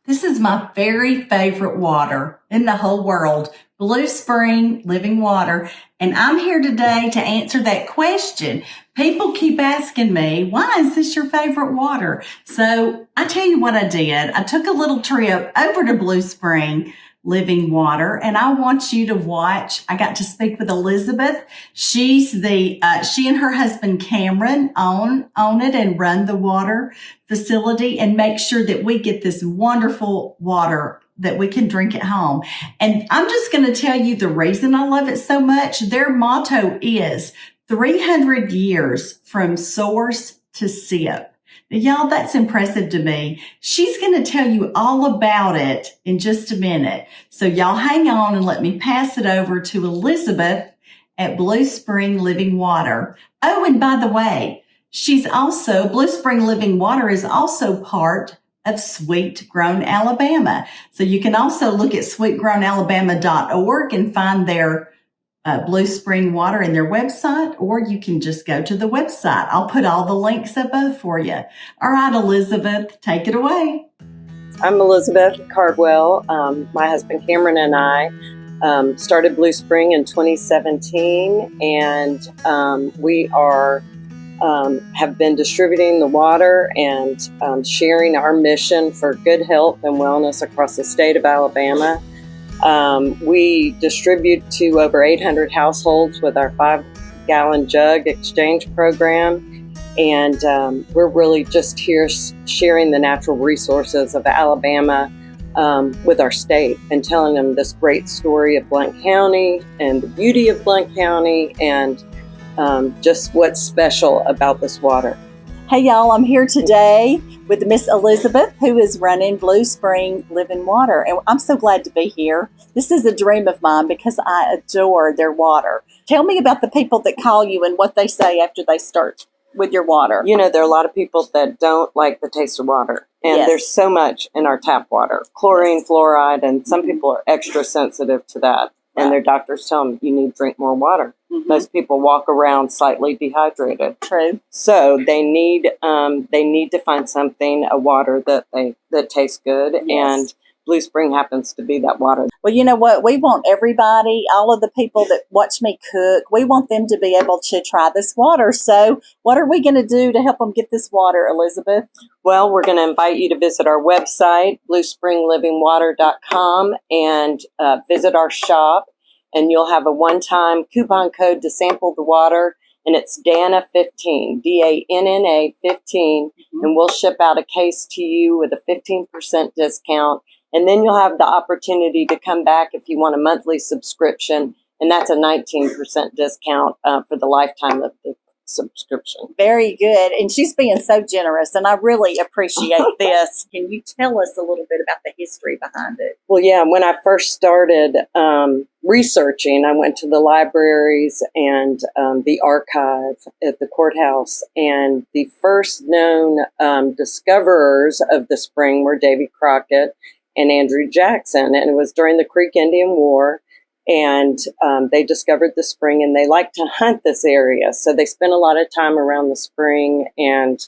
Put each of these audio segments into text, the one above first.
This is my very favorite water in the whole world, Blue Spring Living Water. And I'm here today to answer that question. People keep asking me, why is this your favorite water? So I tell you what I did. I took a little trip over to Blue Spring Living Water, and I want you to watch. I got to speak with Elizabeth. She and her husband Cameron own it and run the water facility and make sure that we get this wonderful water that we can drink at home. And I'm just going to tell you the reason I love it so much. Their motto is 300 years from source to sip. Now, y'all, that's impressive to me. She's going to tell you all about it in just a minute. So y'all hang on and let me pass it over to Elizabeth at Blue Spring Living Water. Oh, and by the way, Blue Spring Living Water is also part of Sweet Grown Alabama. So you can also look at sweetgrownalabama.org and find their Blue Spring Water in their website, or you can just go to the website. I'll put all the links above for you. All right, Elizabeth, take it away. I'm Elizabeth Cardwell. My husband Cameron and I started Blue Spring in 2017, and we have been distributing the water and sharing our mission for good health and wellness across the state of Alabama. We distribute to over 800 households with our 5-gallon jug exchange program, and we're really just here sharing the natural resources of Alabama with our state and telling them this great story of Blount County and the beauty of Blount County and just what's special about this water. Hey y'all, I'm here today with Miss Elizabeth, who is running Blue Spring Living Water. And I'm so glad to be here. This is a dream of mine because I adore their water. Tell me about the people that call you and what they say after they start with your water. You know, there are a lot of people that don't like the taste of water. And Yes. There's so much in our tap water, chlorine, Yes. fluoride, and some people are extra sensitive to that. And their doctors tell them you need to drink more water. Mhm. Most people walk around slightly dehydrated. True. So they need to find something, a water that tastes good, Yes. and Blue Spring happens to be that water. Well, you know what? We want everybody, all of the people that watch me cook, we want them to be able to try this water. So what are we going to do to help them get this water, Elizabeth? Well, we're going to invite you to visit our website, bluespringlivingwater.com, and visit our shop. And you'll have a one-time coupon code to sample the water, and it's Danna15, DANNA 15, and we'll ship out a case to you with a 15% discount. And then you'll have the opportunity to come back if you want a monthly subscription, and that's a 19% discount for the lifetime of the subscription. Very good. And she's being so generous, and I really appreciate this. Can you tell us a little bit about the history behind it? Well, yeah, when I first started researching, I went to the libraries and the archive at the courthouse, and the first known discoverers of the spring were Davy Crockett and Andrew Jackson, and it was during the Creek Indian War. And they discovered the spring, and they like to hunt this area. So they spent a lot of time around the spring, and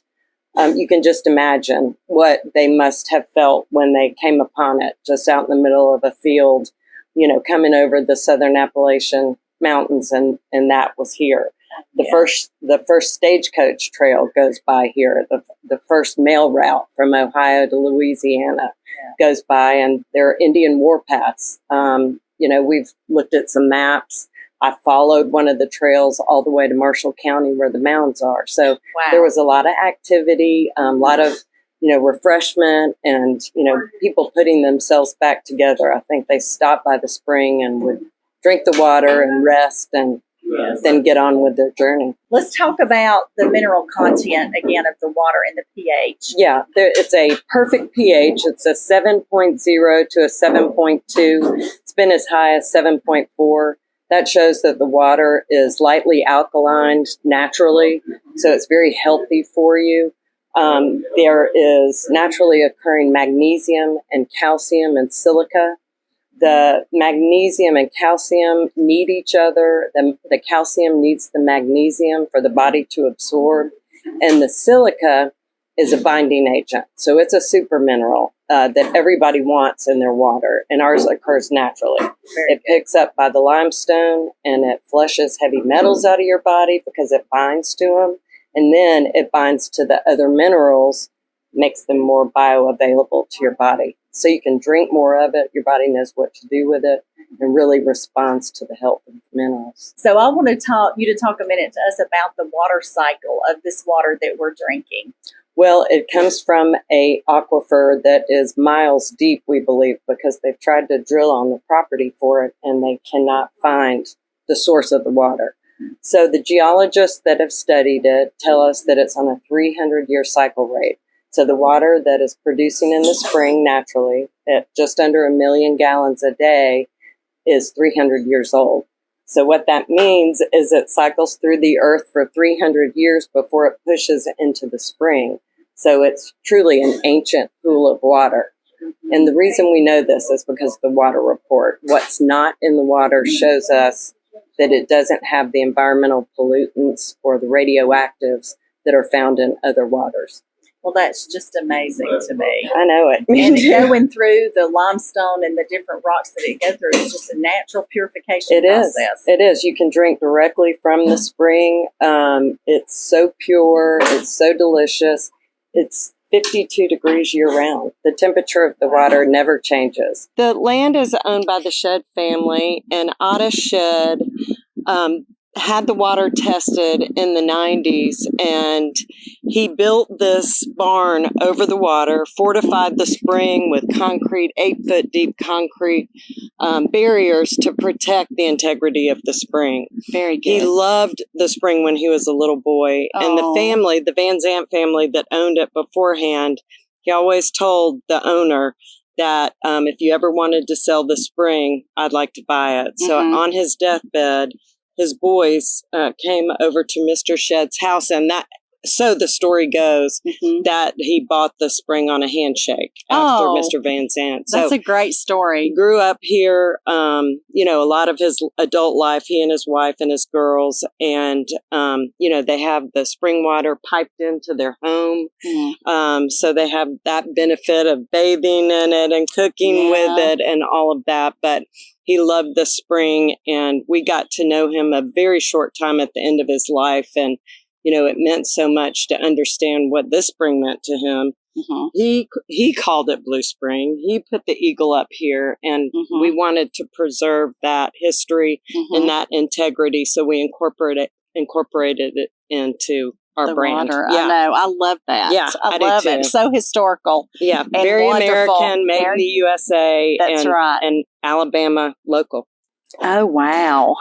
you can just imagine what they must have felt when they came upon it, just out in the middle of a field, you know, coming over the southern Appalachian Mountains, and that was here. The first stagecoach trail goes by here. The first mail route from Ohio to Louisiana goes by, and there are Indian warpaths. You know, we've looked at some maps. I followed one of the trails all the way to Marshall County where the mounds are. So There was a lot of activity, a lot of, you know, refreshment and, you know, people putting themselves back together. I think they stopped by the spring and would drink the water and rest and then get on with their journey. Let's talk about the mineral content again of the water and the pH. Yeah, it's a perfect pH. It's a 7.0 to a 7.2. It's been as high as 7.4. That shows that the water is lightly alkaline naturally, so it's very healthy for you. There is naturally occurring magnesium and calcium and silica. The magnesium and calcium need each other. The calcium needs the magnesium for the body to absorb. And the silica is a binding agent. So it's a super mineral that everybody wants in their water, and ours occurs naturally. It picks up by the limestone, and it flushes heavy metals out of your body because it binds to them, and then it binds to the other minerals, makes them more bioavailable to your body. So you can drink more of it, your body knows what to do with it, and really responds to the health of the minerals. So I want to talk a minute to us about the water cycle of this water that we're drinking. Well, it comes from a aquifer that is miles deep, we believe, because they've tried to drill on the property for it and they cannot find the source of the water. So the geologists that have studied it tell us that it's on a 300-year cycle rate. So the water that is producing in the spring naturally at just under 1 million gallons a day is 300 years old. So what that means is it cycles through the earth for 300 years before it pushes into the spring. So it's truly an ancient pool of water. And the reason we know this is because of the water report. What's not in the water shows us that it doesn't have the environmental pollutants or the radioactives that are found in other waters. Well, that's just amazing to me. I know it. And going through the limestone and the different rocks that it goes through is just a natural purification process. It is. You can drink directly from the spring. It's so pure. It's so delicious. It's 52 degrees year-round. The temperature of the water never changes. The land is owned by the Shedd family, and Otis Shedd had the water tested in the 90s, and he built this barn over the water, fortified the spring with concrete, 8-foot deep concrete barriers to protect the integrity of the spring. Very good. He loved the spring when he was a little boy, and the family, the Van Zandt family that owned it beforehand, he always told the owner that if you ever wanted to sell the spring, I'd like to buy it. So on his deathbed, his boys came over to Mr. Shedd's house, and so the story goes that he bought the spring on a handshake after Mr. Van Zandt. That's a great story. He grew up here, a lot of his adult life, he and his wife and his girls, and, they have the spring water piped into their home. So they have that benefit of bathing in it and cooking with it and all of that. But he loved the spring, and we got to know him a very short time at the end of his life. And, it meant so much to understand what this spring meant to him. He called it Blue Spring. He put the eagle up here, and we wanted to preserve that history and that integrity. So we incorporated it into our brand. Water. Yeah. I know. I love that. Yeah, I love it. So historical. Yeah, and very wonderful. American, made in the USA. That's right. And Alabama local. Oh, wow.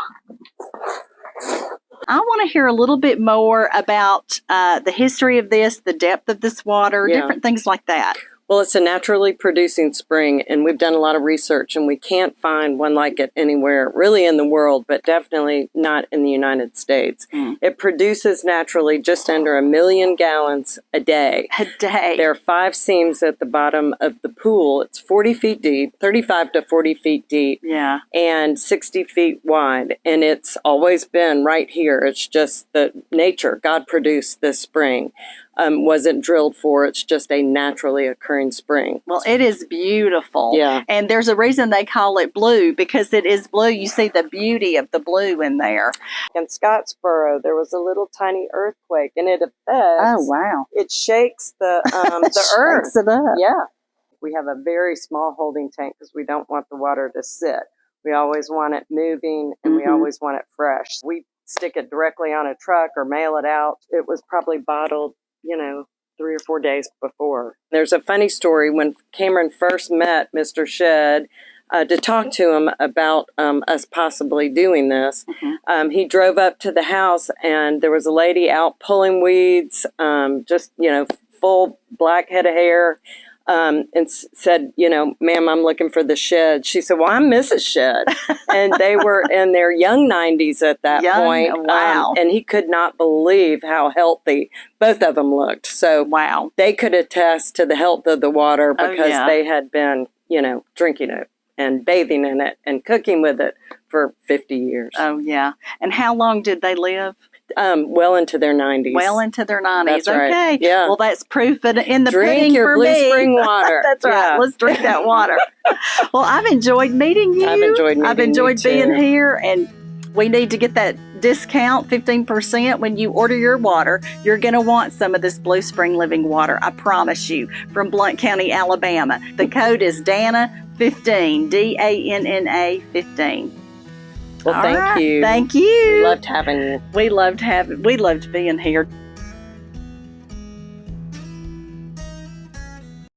I want to hear a little bit more about the history of this, the depth of this water, different things like that. Well, it's a naturally producing spring, and we've done a lot of research, and we can't find one like it anywhere, really in the world, but definitely not in the United States. It produces naturally just under 1 million gallons a day. A day. There are 5 seams at the bottom of the pool. It's 40 feet deep, 35 to 40 feet deep, and 60 feet wide, and it's always been right here. It's just that nature, God produced this spring. Wasn't drilled for. It's just a naturally occurring spring. Well, it is beautiful. Yeah. And there's a reason they call it blue, because it is blue. You see the beauty of the blue in there. In Scottsboro, there was a little tiny earthquake, and it affects. Oh, wow. It shakes the earth. Shakes it up. Yeah. We have a very small holding tank because we don't want the water to sit. We always want it moving, and we always want it fresh. We stick it directly on a truck or mail it out. It was probably bottled 3 or 4 days before. There's a funny story. When Cameron first met Mr. Shedd to talk to him about us possibly doing this, he drove up to the house, and there was a lady out pulling weeds, just, full black head of hair, and said, ma'am, I'm looking for the Shedd. She said, well, I'm Mrs. Shedd. And they were in their young 90s at that point. Wow. And he could not believe how healthy both of them looked. So wow, they could attest to the health of the water because they had been, drinking it and bathing in it and cooking with it for 50 years. Oh, yeah. And how long did they live? Well into their 90s. Well into their 90s. That's right. Okay. Yeah. Well, that's proof in the Drink pudding your for Blue me. Spring water. That's right. Yeah. Let's drink that water. Well, I've enjoyed meeting you. I've enjoyed meeting you, being too. here, and we need to get that discount, 15%, when you order your water. You're going to want some of this Blue Spring Living water, I promise you, from Blount County, Alabama. The code is DANNA15, DANNA 15. Well, All thank right. you. Thank you. We loved having you. We loved being here.